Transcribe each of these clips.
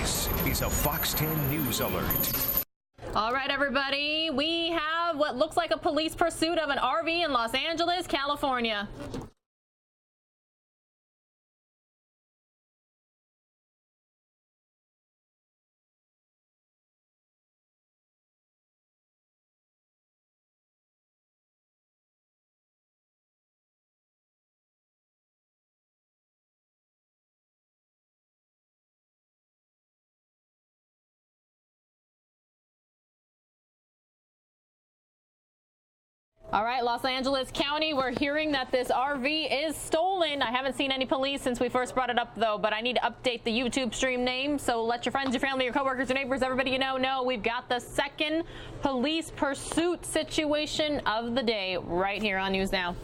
This is a Fox 10 News Alert. All right, everybody, we have what looks like a police pursuit of an RV in Los Angeles, California. All right, Los Angeles County, we're hearing that this RV is stolen. I haven't seen any police since we first brought it up, though, but I need to update the YouTube stream name, so let your friends, your family, your coworkers, your neighbors, everybody you know we've got the second police pursuit situation of the day right here on News Now.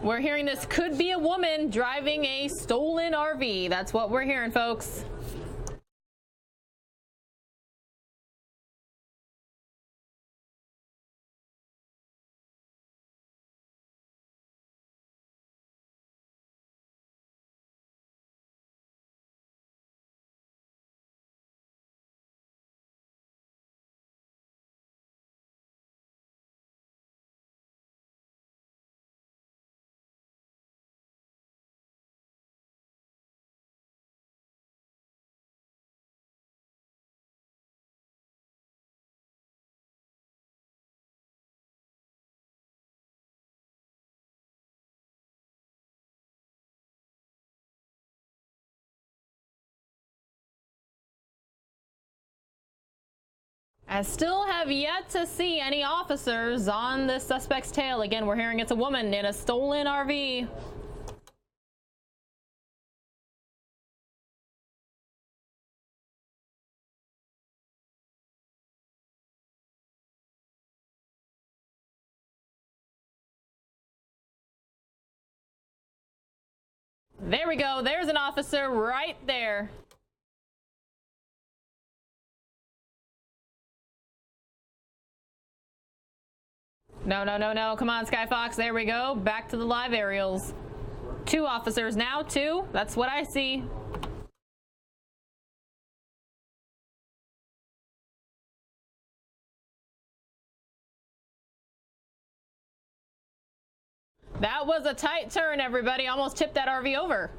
We're hearing this could be a woman driving a stolen RV. That's what we're hearing, folks. I still have yet to see any officers on the suspect's tail. Again, we're hearing it's a woman in a stolen RV. There we go. There's an officer right there. No. Come on, Sky Fox. There we go. Back to the live aerials. 2 officers now. 2. That's what I see. That was a tight turn, everybody. Almost tipped that RV over.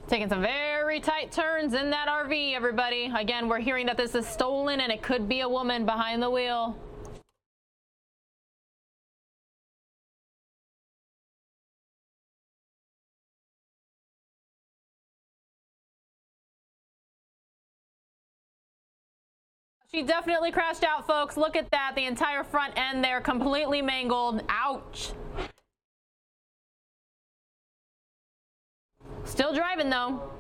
Taking some very tight turns in that RV, everybody. Again, we're hearing that this is stolen and it could be a woman behind the wheel. She definitely crashed out, folks. Look at that. The entire front end there completely mangled. Ouch. Still driving, though.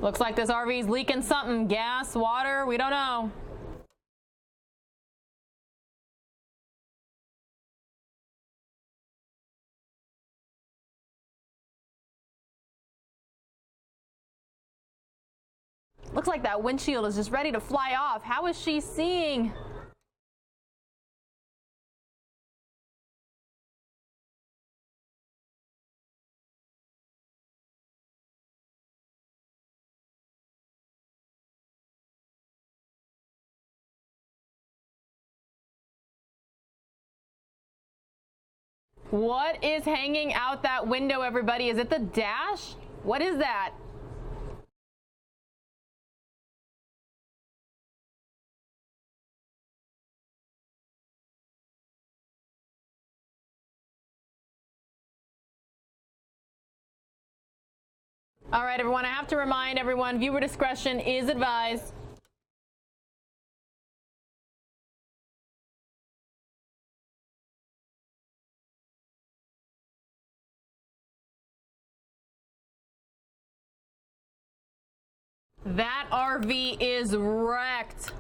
Looks like this RV's leaking something. Gas, water, we don't know. Looks like that windshield is just ready to fly off. How is she seeing? What is hanging out that window, everybody? Is it the dash? What is that? All right, everyone, I have to remind everyone, viewer discretion is advised. That RV is wrecked.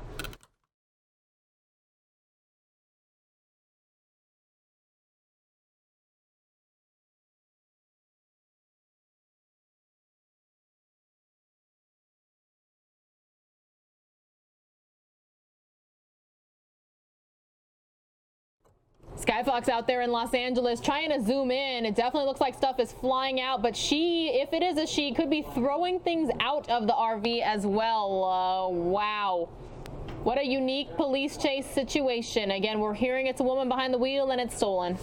Skyfox out there in Los Angeles trying to zoom in. It definitely looks like stuff is flying out, but she, if it is a she, could be throwing things out of the RV as well. Wow. What a unique police chase situation. Again, we're hearing it's a woman behind the wheel and it's stolen.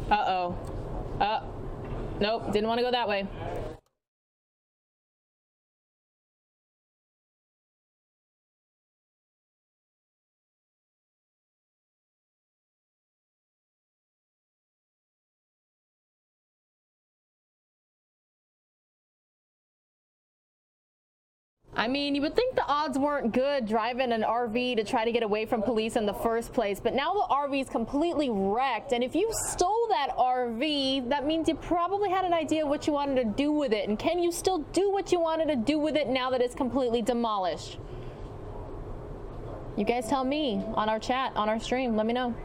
Uh-oh. Nope, didn't want to go that way. I mean, you would think the odds weren't good driving an RV to try to get away from police in the first place, but now the RV is completely wrecked, and if you stole that RV, that means you probably had an idea what you wanted to do with it, and can you still do what you wanted to do with it now that it's completely demolished? You guys tell me on our chat, on our stream, let me know.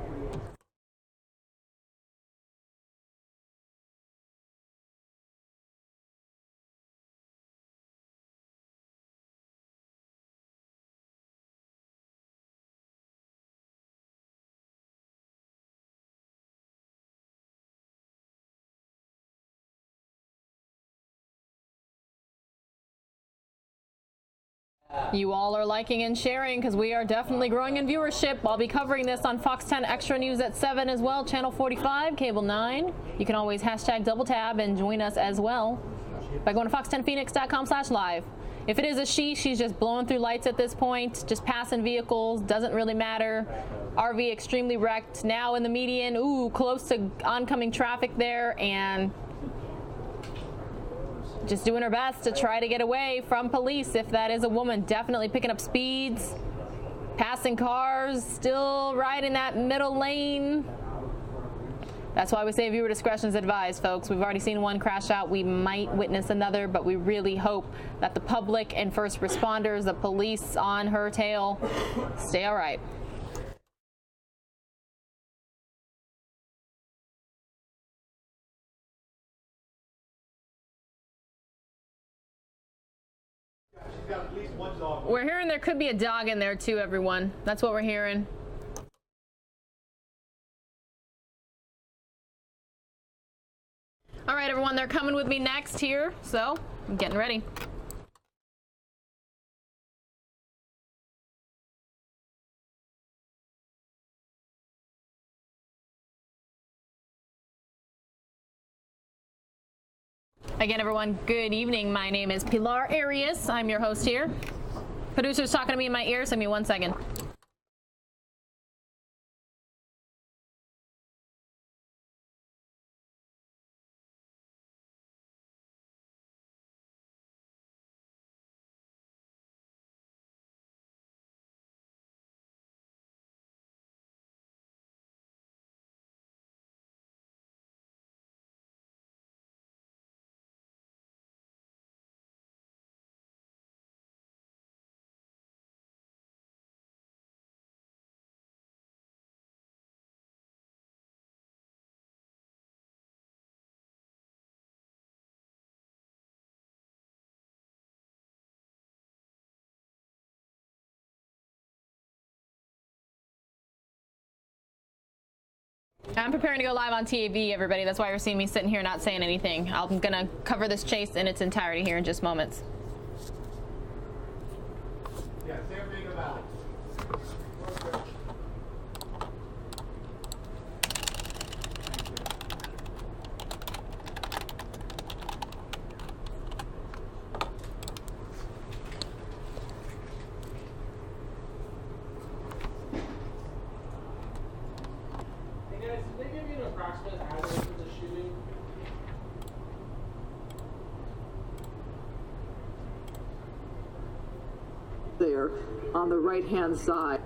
You all are liking and sharing because we are definitely growing in viewership. I'll be covering this on Fox 10 Extra News at 7 as well, Channel 45, Cable 9. You can always hashtag double tab and join us as well by going to fox10phoenix.com/live. If it is a she, she's just blowing through lights at this point, just passing vehicles, doesn't really matter. RV extremely wrecked, now in the median, ooh, close to oncoming traffic there, and just doing her best to try to get away from police. If that is a woman, definitely picking up speeds, passing cars, still riding that middle lane. That's why we say viewer discretion is advised, folks. We've already seen one crash out. We might witness another, but we really hope that the public and first responders, the police on her tail, stay all right. We're hearing there could be a dog in there too, everyone. That's what we're hearing. All right, everyone, they're coming with me next here, so I'm getting ready. Again, everyone, good evening. My name is Pilar Arias. I'm your host here. Producer's talking to me in my ear. Send me 1 second. I'm preparing to go live on TV, everybody. That's why you're seeing me sitting here not saying anything. I'm going to cover this chase in its entirety here in just moments. Yeah, San Diego Valley. There on the right hand side.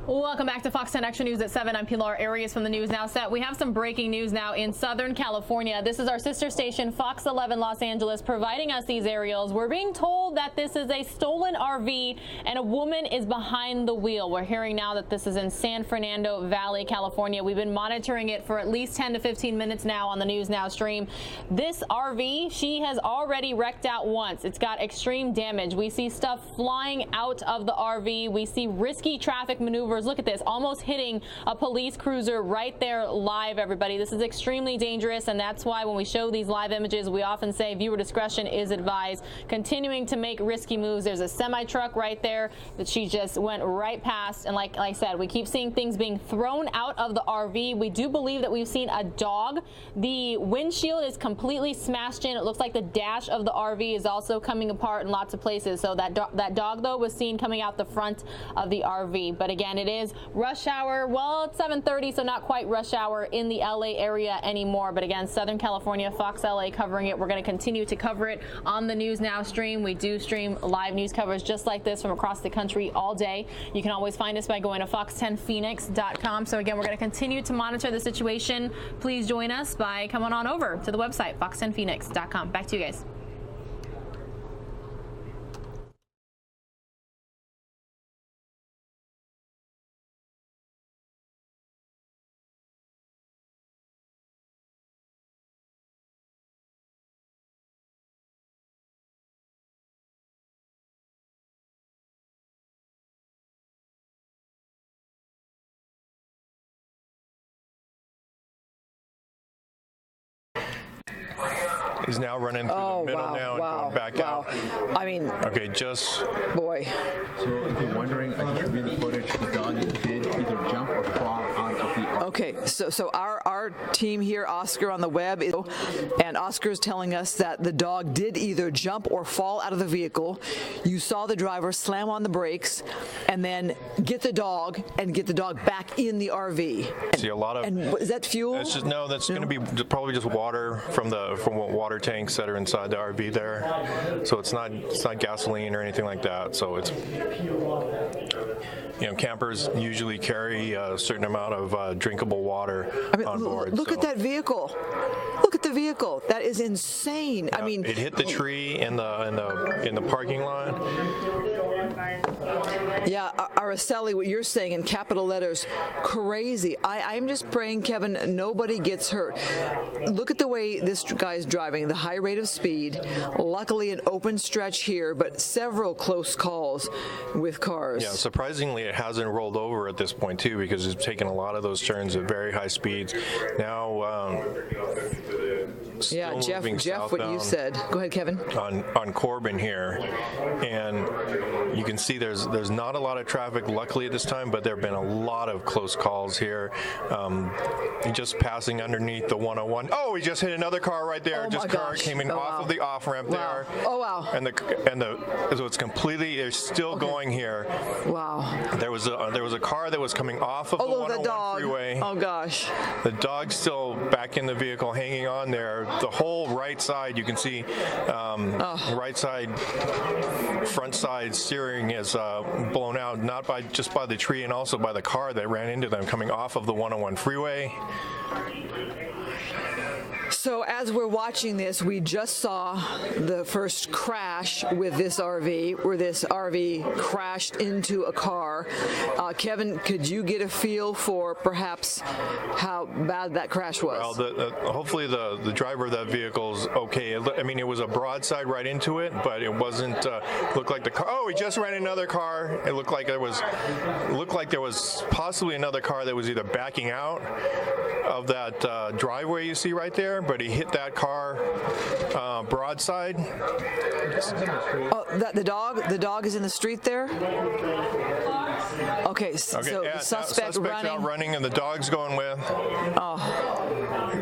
Welcome back to Fox 10 Extra News at 7. I'm Pilar Arias from the News Now set. We have some breaking news now in Southern California. This is our sister station, Fox 11 Los Angeles, providing us these aerials. We're being told that this is a stolen RV and a woman is behind the wheel. We're hearing now that this is in San Fernando Valley, California. We've been monitoring it for at least 10 to 15 minutes now on the News Now stream. This RV, she has already wrecked out once. It's got extreme damage. We see stuff flying out of the RV. We see risky traffic maneuvers. Look at this, almost hitting a police cruiser right there live, everybody. This is extremely dangerous, and that's why when we show these live images, we often say viewer discretion is advised. Continuing to make risky moves. There's a semi-truck right there that she just went right past, and like I said, we keep seeing things being thrown out of the RV. We do believe that we've seen a dog. The windshield is completely smashed in. It looks like the dash of the RV is also coming apart in lots of places. So that dog, though, was seen coming out the front of the RV. But again, it is rush hour. Well, it's 7:30, so not quite rush hour in the LA area anymore. But again, Southern California, Fox LA covering it. We're going to continue to cover it on the News Now stream. We do stream live news coverage just like this from across the country all day. You can always find us by going to fox10phoenix.com. So again, we're going to continue to monitor the situation. Please join us by coming on over to the website, fox10phoenix.com. Back to you guys. He's now running through the middle now and going back out. I mean, okay, just boy. So if you're wondering, I just reviewed the footage. The dog did either jump or fall out of the. Okay, so our team here, Oscar on the web, and Oscar is telling us that the dog did either jump or fall out of the vehicle. You saw the driver slam on the brakes and then get the dog back in the RV. See a lot of. And is that fuel? It's just, no, that's going to be probably just water from water tanks that are inside the RV there. So it's not gasoline or anything like that. So it's, campers usually carry a certain amount of drinkable water on board. Look at that vehicle. Look at the vehicle. That is insane. Yeah, I mean, it hit the tree in the parking lot. Yeah, Araceli, what you're saying in capital letters, crazy. I'm just praying, Kevin, nobody gets hurt. Look at the way this guy is driving, the high rate of speed. Luckily, an open stretch here, but several close calls with cars. Yeah, surprisingly, it hasn't rolled over at this point, too, because it's taken a lot of those turns at very high speeds. Now, Yeah, Jeff, what you southbound said. Go ahead, Kevin. on Corbin here, and you can see there's not a lot of traffic luckily at this time, but there have been a lot of close calls here. Just passing underneath the 101. Oh, he just hit another car right there. Oh Just my car gosh. came in Oh, off wow. of the off ramp Wow. there. Oh, wow. So it's completely. They're still going here. Wow. There was a car that was coming off of the Oh, 101 the dog. freeway. Oh, gosh. The dog's still back in the vehicle, hanging on there. The whole right side, you can see, right side, front side steering is blown out, not just by the tree, and also by the car that ran into them coming off of the 101 freeway. So as we're watching this, we just saw the first crash with this RV, where this RV crashed into a car. Kevin, could you get a feel for perhaps how bad that crash was? Well, hopefully the driver of that vehicle's okay. I mean, it was a broadside right into it, but it wasn't. Looked like the car. Oh, he just ran another car. It looked like there was possibly another car that was either backing out of that driveway you see right there, but he hit that car broadside. Oh, the dog is in the street there? Okay, so yeah, the suspect running. out running and the dog's going with.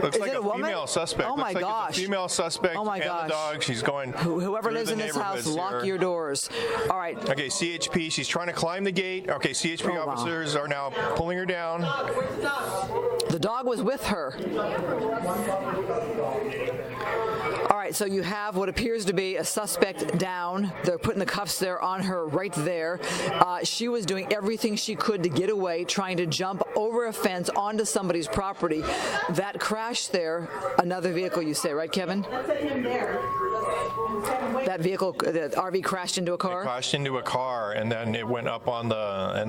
Looks Is like it a woman? female suspect. Oh my Looks like gosh. It's a female suspect Oh my and gosh. the dog. She's going. Whoever through lives the in this house, neighborhoods lock here. your doors. All right. Okay, CHP, she's trying to climb the gate. Okay, CHP Oh, wow. officers are now pulling her down. The dog was with her. All right, so you have what appears to be a suspect down. They're putting the cuffs there on her right there. She was doing everything she could to get away, trying to jump over a fence onto somebody's property. That crash there, another vehicle you say, right, Kevin? That vehicle, the RV crashed into a car? It crashed into a car, and then it went up and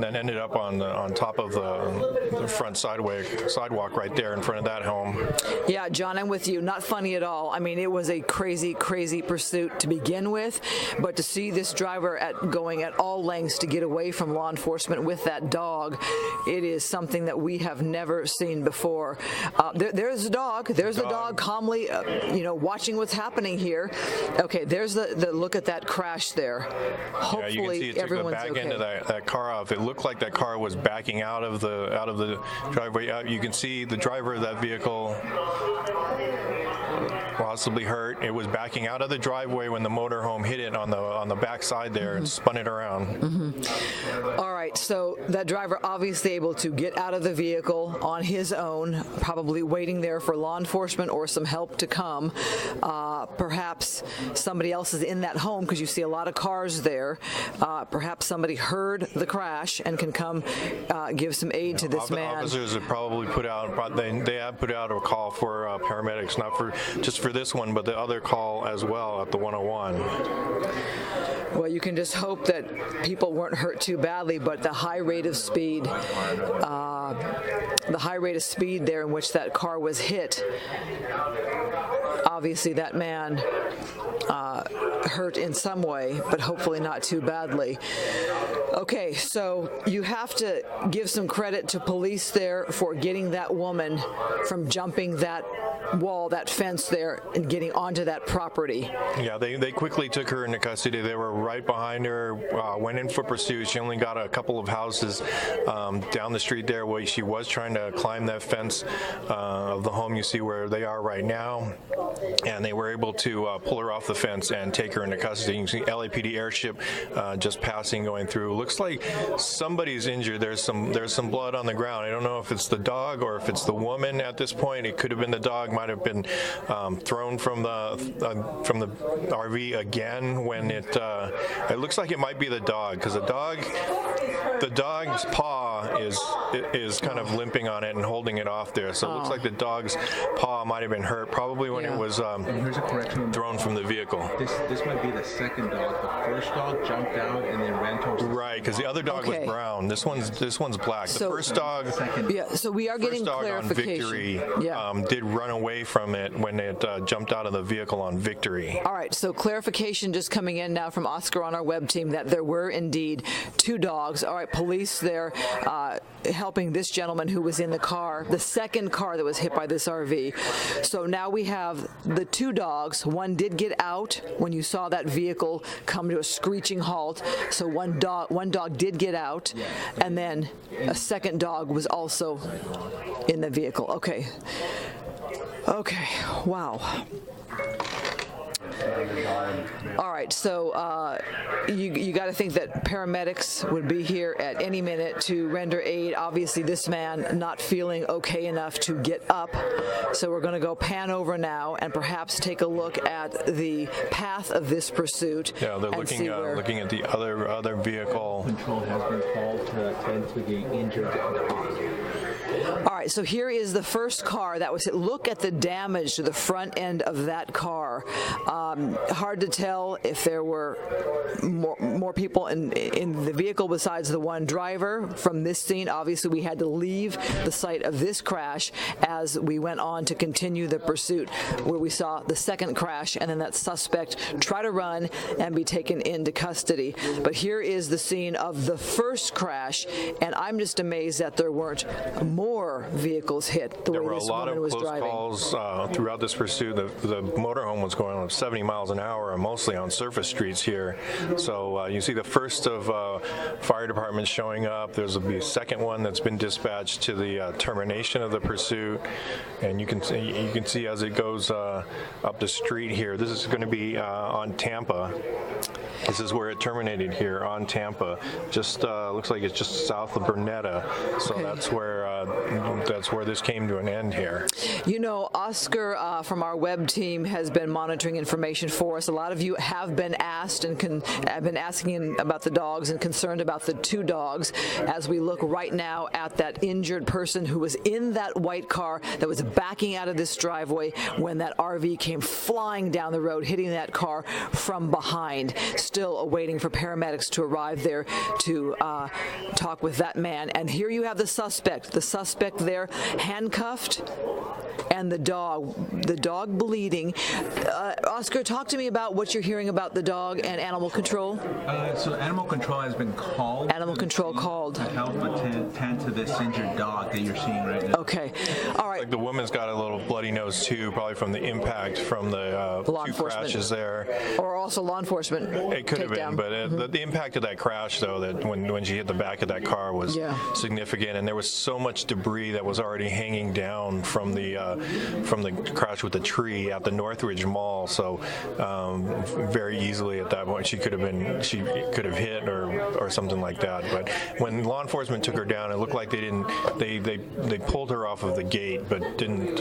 then ended up on top of the front sidewalk right there in front of that home. Yeah, John, I'm with you. Not funny at all. I mean, it was a crazy, crazy pursuit to begin with, but to see this driver going at all lengths to get away from law enforcement with that dog, it is something that we have never seen before. There's the dog. There's the dog calmly, watching what's happening here. Okay, there's the look at that crash there. Hopefully, Yeah, you can see it took the everyone's back okay. end of that car off. It looked like that car was backing out of the driveway. You can see the driver of that vehicle possibly hurt. It was backing out of the driveway when the motorhome hit it on the back side there and spun it around. All right, so that driver obviously able to get out of the vehicle on his own, probably waiting there for law enforcement or some help to come. Perhaps somebody else is in that home because you see a lot of cars there. Perhaps somebody heard the crash and can come give some aid to this man. Officers have probably they have put out a call for paramedics, not just for this one, but the other call as well at the 101. Well, you can just hope that people weren't hurt too badly, but the high rate of speed there in which that car was hit, obviously that man hurt in some way, but hopefully not too badly. Okay, so you have to give some credit to police there for getting that woman from jumping that wall, that fence there, and getting onto that property. Yeah, they quickly took her into custody. They were right behind her, went in for pursuit. She only got a couple of houses down the street there where she was trying to climb that fence of the home you see where they are right now. And they were able to pull her off the fence and take her into custody. You can see LAPD airship just passing, going through. Looks like somebody's injured. There's some blood on the ground. I don't know if it's the dog or if it's the woman at this point. It could have been the dog. Might have been thrown from the RV again when it looks like it might be the dog, because the dog's paw is kind of limping on it and holding it off there. So it looks like the dog's paw might have been hurt, probably when it was Here's a correction. thrown from the vehicle. This might be the second dog. The first dog jumped out and then ran towards. Right, because the other dog Okay. was brown. This one's black. The So- first dog. Yeah, so we are getting First dog on clarification. Victory Yeah. did run away from it when it jumped out of the vehicle on Victory. All right, so clarification just coming in now from Oscar on our web team that there were indeed two dogs. All right, police there helping this gentleman who was in the car, the second car that was hit by this RV. So now we have the two dogs. One did get out when you saw that vehicle come to a screeching halt. So one dog did get out, and then a second dog was also in the vehicle. Okay. Wow. All right, so you got to think that paramedics would be here at any minute to render aid. Obviously, this man not feeling okay enough to get up. So we're going to go pan over now and perhaps take a look at the path of this pursuit. Yeah, they're looking at the other vehicle. Control has been called to attend to the injured dog. All right, so here is the first car that was hit. Look at the damage to the front end of that car. Hard to tell if there were more people in the vehicle besides the one driver. From this scene, obviously, we had to leave the site of this crash as we went on to continue the pursuit, where we saw the second crash and then that suspect try to run and be taken into custody. But here is the scene of the first crash, and I'm just amazed that there weren't more vehicles hit the There way were a this lot woman of was close driving. calls throughout this pursuit. The motorhome was going 70 miles an hour, and mostly on surface streets here. So you see the first of fire departments showing up. There's a second one that's been dispatched to the termination of the pursuit, and you can see as it goes up the street here. This is going to be on Tampa. This is where it terminated here on Tampa. Just looks like it's just south of Burnetta. So Okay. that's where this came to an end here. You know, Oscar from our web team has been monitoring information for us. A lot of you have been asked and have been asking about the dogs and concerned about the two dogs as we look right now at that injured person who was in that white car that was backing out of this driveway when that RV came flying down the road, hitting that car from behind. Still awaiting for paramedics to arrive there to talk with that man. And here you have the suspect there handcuffed, and the dog bleeding. Oscar, talk to me about what you're hearing about the dog and animal control. So animal control has been called. Animal control called. To help attend to this injured dog that you're seeing right now. Okay. All right. Like the woman's got a little bloody nose too, probably from the impact from the two crashes there. Or also law enforcement. It could have been, but the impact of that crash, though, that when she hit the back of that car was significant, and there was so much debris that was already hanging down from the crash with the tree at the Northridge Mall. So very easily at that point she could have hit or something like that. But when law enforcement took her down, it looked like they pulled her off of the gate, but didn't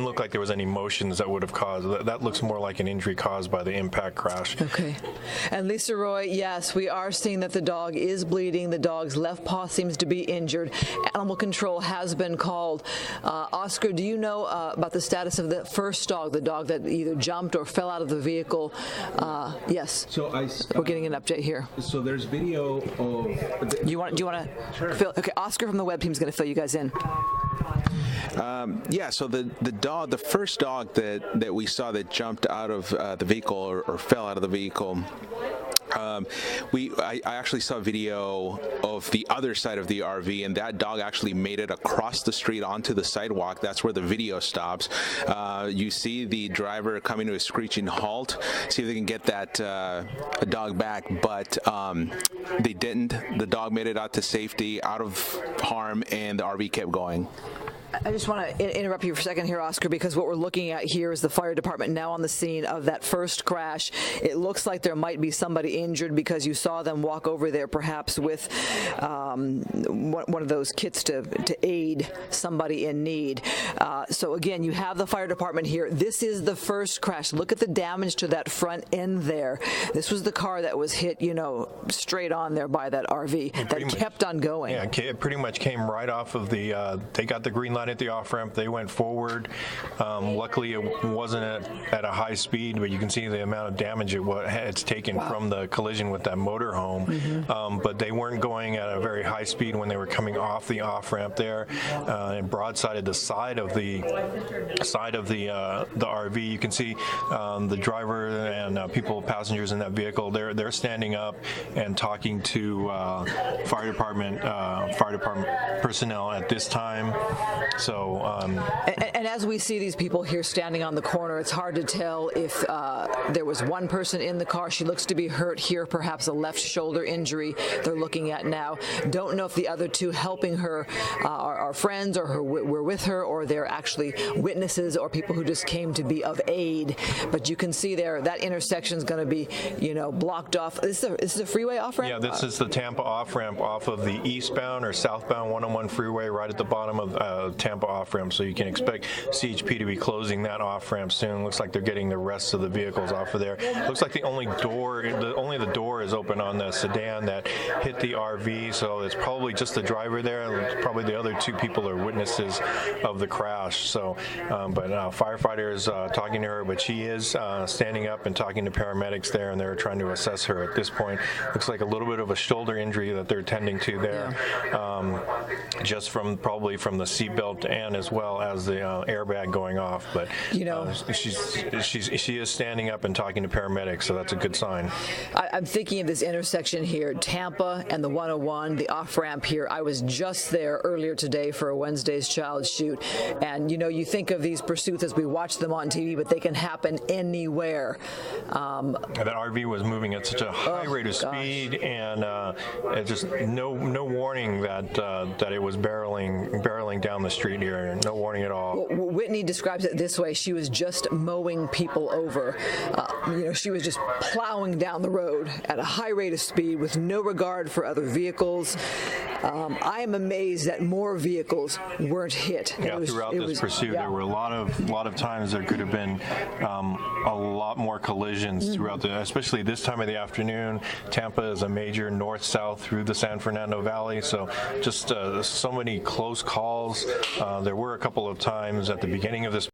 look like there was any motions that would have caused that. Looks more like an injury caused by the impact crash. Okay. And Lisa Roy, yes, we are seeing that the dog is bleeding. The dog's left paw seems to be injured. Animal control has been called. Oscar, do you know about the status of the first dog, the dog that either jumped or fell out of the vehicle? Yes. So we're getting an update here. So there's video of. Do you want to fill? Okay, Oscar from the web team is going to fill you guys in. So the first dog that we saw that jumped out of the vehicle or fell out of the vehicle, I actually saw video of the other side of the RV, and that dog actually made it across the street onto the sidewalk. That's where the video stops. You see the driver coming to a screeching halt, see if they can get that dog back, but they didn't. The dog made it out to safety, out of harm, and the RV kept going. I just want to interrupt you for a second here, Oscar, because what we're looking at here is the fire department now on the scene of that first crash. It looks like there might be somebody injured because you saw them walk over there perhaps with one of those kits to aid somebody in need. So again, you have the fire department here. This is the first crash. Look at the damage to that front end there. This was the car that was hit, straight on there by that RV that kept on going. Yeah, it pretty much came right off of the, they got the green light not hit the off-ramp. They went forward. Luckily, it wasn't at a high speed, but you can see the amount of damage it's taken from the collision with that motorhome. But they weren't going at a very high speed when they were coming off the off-ramp there, and broadsided the side of the RV. You can see the driver and passengers in that vehicle. They're standing up and talking to fire department personnel at this time. So, and as we see these people here standing on the corner, it's hard to tell if there was one person in the car. She looks to be hurt here, perhaps a left shoulder injury they're looking at now. Don't know if the other two helping her are friends or were with her, or they're actually witnesses or people who just came to be of aid. But you can see there that intersection is going to be, blocked off. Is this a freeway off-ramp? Yeah, this is the Tampa off-ramp off of the eastbound or southbound 101 freeway right at the bottom of Tampa off-ramp. So you can expect CHP to be closing that off-ramp soon. Looks like they're getting the rest of the vehicles off of there. Looks like the door is open on the sedan that hit the RV. So it's probably just the driver there. And probably the other two people are witnesses of the crash. So, but firefighters talking to her, but she is standing up and talking to paramedics there, and they're trying to assess her at this point. Looks like a little bit of a shoulder injury that they're tending to there, just probably from the seatbelt and as well as the airbag going off. But she is standing up and talking to paramedics, so that's a good sign. I'm thinking of this intersection here, Tampa and the 101, the off-ramp here. I was just there earlier today for a Wednesday's Child shoot, and you think of these pursuits as we watch them on TV, but they can happen anywhere. That RV was moving at such a high rate of speed, and just no warning that it was barreling down the street here. No warning at all. Well, Whitney describes it this way: she was just mowing people over. She was just plowing down the road at a high rate of speed with no regard for other vehicles. I am amazed that more vehicles weren't hit. Yeah, throughout this pursuit, there were a lot of times there could have been a lot more collisions throughout especially this time of the afternoon. Tampa is a major north-south through the San Fernando Valley, so just so many close calls. There were a couple of times at the beginning of this